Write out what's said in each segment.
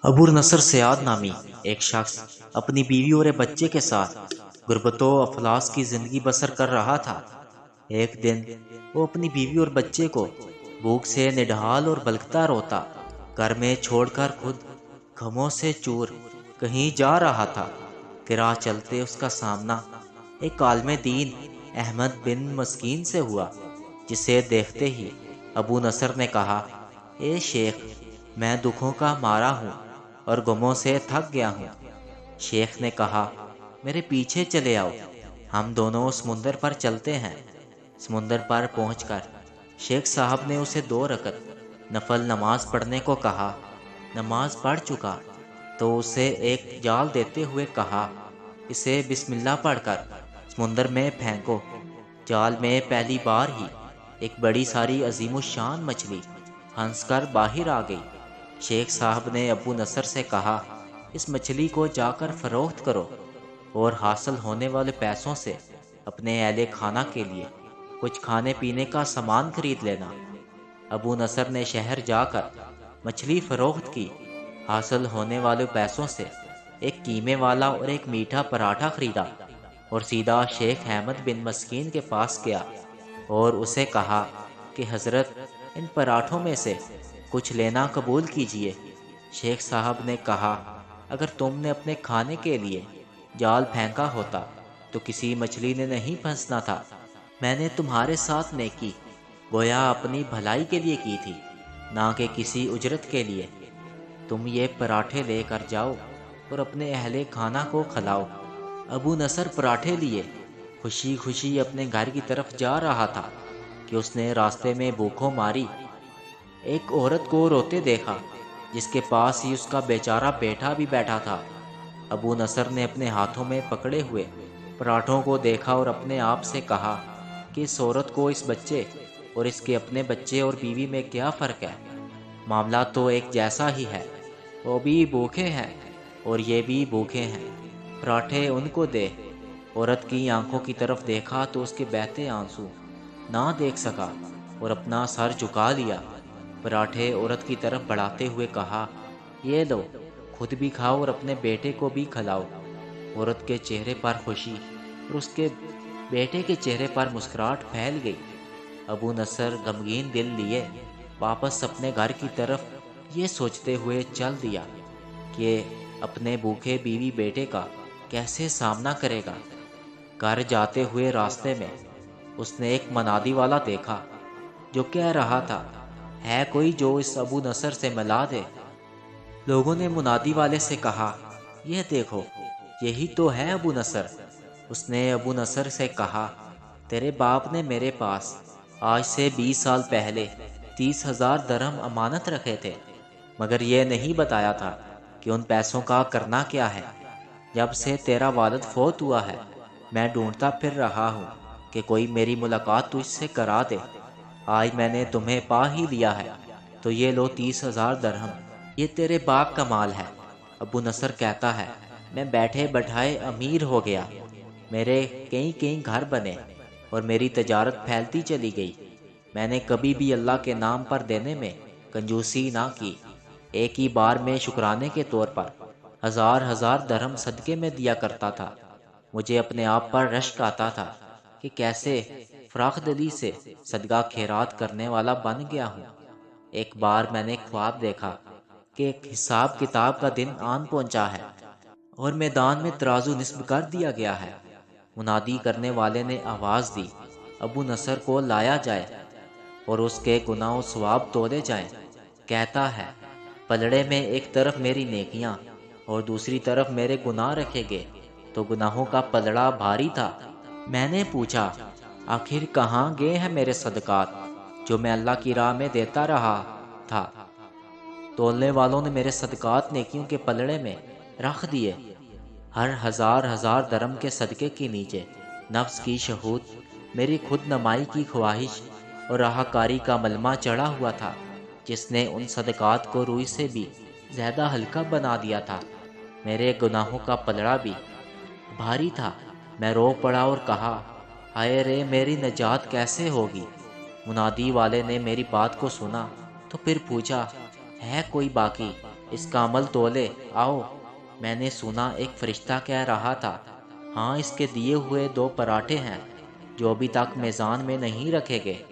अबू नसर सयाद नामी एक शख्स अपनी बीवी और एक बच्चे के साथ गुर्बतो अफलास की जिंदगी बसर कर रहा था। एक दिन वो अपनी बीवी और बच्चे को भूख से निढाल और बलकता रोता घर में छोड़कर खुद गमों से चूर कहीं जा रहा था कि राह चलते उसका सामना एक आलमे दीन अहमद बिन मस्कीन से हुआ, जिसे देखते ही अबू नसर ने कहा, ए शेख, मैं दुखों का मारा हूँ और गमों से थक गया हूँ। शेख ने कहा, मेरे पीछे चले आओ, हम दोनों समुंदर पर चलते हैं। समुंदर पर पहुंचकर शेख साहब ने उसे 2 रकत नफल नमाज पढ़ने को कहा। नमाज पढ़ चुका तो उसे एक जाल देते हुए कहा, इसे बिस्मिल्लाह पढ़कर समुंदर में फेंको। जाल में पहली बार ही एक बड़ी सारी अजीमुशान मछली हंसकर बाहर आ गई। शेख साहब ने अबू नसर से कहा, इस मछली को जाकर फरोख्त करो और हासिल होने वाले पैसों से अपने अहले खाना के लिए कुछ खाने पीने का सामान खरीद लेना। अबू नसर ने शहर जाकर मछली फरोख्त की। हासिल होने वाले पैसों से एक कीमे वाला और एक मीठा पराठा खरीदा और सीधा शेख अहमद बिन मस्कीन के पास गया और उसे कहा कि हजरत, इन पराठों में से कुछ लेना कबूल कीजिए। शेख साहब ने कहा, अगर तुमने अपने खाने के लिए जाल फेंका होता तो किसी मछली ने नहीं फंसना था। मैंने तुम्हारे साथ नेकी गोया अपनी भलाई के लिए की थी, ना कि किसी उजरत के लिए। तुम ये पराठे लेकर जाओ और अपने अहले खाना को खिलाओ। अबू नसर पराठे लिए खुशी खुशी अपने घर की तरफ जा रहा था कि उसने रास्ते में भूखों मारी एक औरत को रोते देखा, जिसके पास ही उसका बेचारा बेटा भी बैठा था। अबू नसर ने अपने हाथों में पकड़े हुए पराठों को देखा और अपने आप से कहा कि इस औरत को इस बच्चे और इसके अपने बच्चे और बीवी में क्या फ़र्क है। मामला तो एक जैसा ही है। वो भी भूखे हैं और ये भी भूखे हैं, पराठे उनको दे। औरत की आंखों की तरफ देखा तो उसके बहते आंसू ना देख सका और अपना सर झुका लिया। पराठे औरत की तरफ बढ़ाते हुए कहा, ये लो, खुद भी खाओ और अपने बेटे को भी खिलाओ। औरत के चेहरे पर खुशी और उसके बेटे के चेहरे पर मुस्कुराहट फैल गई। अबू नसर गमगीन दिल लिए वापस अपने घर की तरफ ये सोचते हुए चल दिया कि अपने भूखे बीवी बेटे का कैसे सामना करेगा। घर जाते हुए रास्ते में उसने एक मनादी वाला देखा जो कह रहा था, है कोई जो इस अबू नसर से मिला दे। लोगों ने मुनादी वाले से कहा, यह देखो, यही तो है अबू नसर। उसने अबू नसर से कहा, तेरे बाप ने मेरे पास आज से 20 साल पहले 30,000 दरहम अमानत रखे थे, मगर यह नहीं बताया था कि उन पैसों का करना क्या है। जब से तेरा वालिद फौत हुआ है, मैं ढूंढता फिर रहा हूँ कि कोई मेरी मुलाकात तुझसे करा दे। आज मैंने तुम्हें पा ही लिया है, तो ये लो 30,000 दरहम, ये तेरे बाप का माल है। अबू नसर कहता है, मैं बैठे बैठाए अमीर हो गया, मेरे कई कई घर बने और मेरी तजारत फैलती चली गई। मैंने कभी भी अल्लाह के नाम पर देने में कंजूसी ना की। एक ही बार में शुक्राने के तौर पर हजार हजार दरहम सदके में दिया करता था। मुझे अपने आप पर रश्क आता था कि कैसे फराख दिली से सदका खैरात करने वाला बन गया हूँ। एक बार मैंने ख्वाब देखा कि एक हिसाब किताब का दिन आन पहुंचा है और मैदान में तराजू निस्ब कर दिया गया है। मुनादी करने वाले ने आवाज़ दी, अबू नसर को लाया जाए और उसके गुनाह सवाब तोले जाएं। कहता है, पलड़े में एक तरफ मेरी नेकियां और दूसरी तरफ मेरे गुनाह रखे गए, तो गुनाहों का पलड़ा भारी था। मैंने पूछा, आखिर कहाँ गए हैं मेरे सदकात जो मैं अल्लाह की राह में देता रहा था। तोलने वालों ने मेरे सदकात नेकियों के पलड़े में रख दिए। हर हजार हजार दरम के सदके के नीचे नफ्स की शहूद, मेरी खुद नमाई की ख्वाहिश और राहकारी का मलमा चढ़ा हुआ था, जिसने उन सदकात को रूई से भी ज़्यादा हल्का बना दिया था। मेरे गुनाहों का पलड़ा भी भारी था। मैं रो पड़ा और कहा, हाय रे, मेरी नजात कैसे होगी। मुनादी वाले ने मेरी बात को सुना तो फिर पूछा, है कोई बाकी। اس کا عمل تولے آؤ۔ میں نے سنا ایک فرشتہ کہہ رہا تھا، ہاں اس کے دیے ہوئے 2 پراٹھے ہیں جو ابھی تک میزان میں نہیں رکھے گئے۔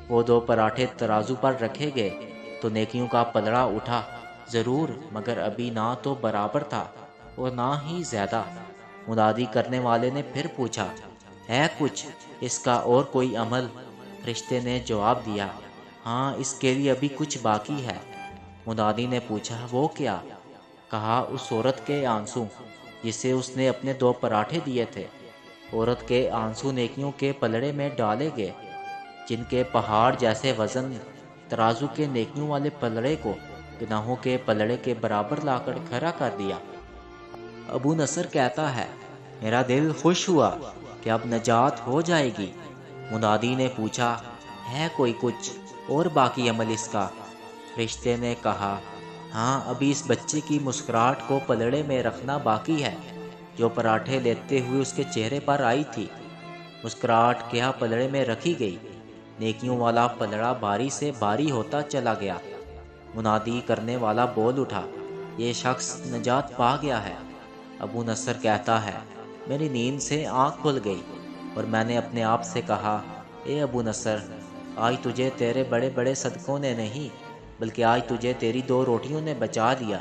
وہ 2 پراٹھے ترازو پر رکھے گئے تو نیکیوں کا پلڑا اٹھا، ضرور، مگر ابھی نہ تو برابر تھا اور نہ ہی زیادہ۔ منادی کرنے والے نے پھر پوچھا، ہے کچھ اس کا اور کوئی عمل؟ فرشتے نے جواب دیا، ہاں اس کے لیے ابھی کچھ باقی ہے۔ منادی نے پوچھا، وہ کیا؟ کہا، اس عورت کے آنسو جسے اس نے اپنے 2 پراٹھے دیے تھے۔ عورت کے آنسو نیکیوں کے پلڑے میں ڈالے گئے، جن کے پہاڑ جیسے وزن ترازو کے نیکیوں والے پلڑے کو گناہوں کے پلڑے کے برابر لا کر کھڑا کر دیا۔ ابو نصر کہتا ہے، میرا دل خوش ہوا کہ اب نجات ہو جائے گی۔ منادی نے پوچھا، ہے کوئی کچھ اور باقی عمل اس کا؟ فرشتے نے کہا، ہاں ابھی اس بچے کی مسکراہٹ کو پلڑے میں رکھنا باقی ہے جو پراٹھے لیتے ہوئے اس کے چہرے پر آئی تھی۔ مسکراہٹ کیا پلڑے میں رکھی گئی، نیکیوں والا پلڑا باری سے باری ہوتا چلا گیا۔ منادی کرنے والا بول اٹھا، یہ شخص نجات پا گیا ہے۔ ابو نصر کہتا ہے، میری نیند سے آنکھ کھل گئی اور میں نے اپنے آپ سے کہا، اے ابو نصر، آج تجھے تیرے بڑے بڑے صدقوں نے نہیں بلکہ آج تجھے تیری 2 روٹیوں نے بچا لیا۔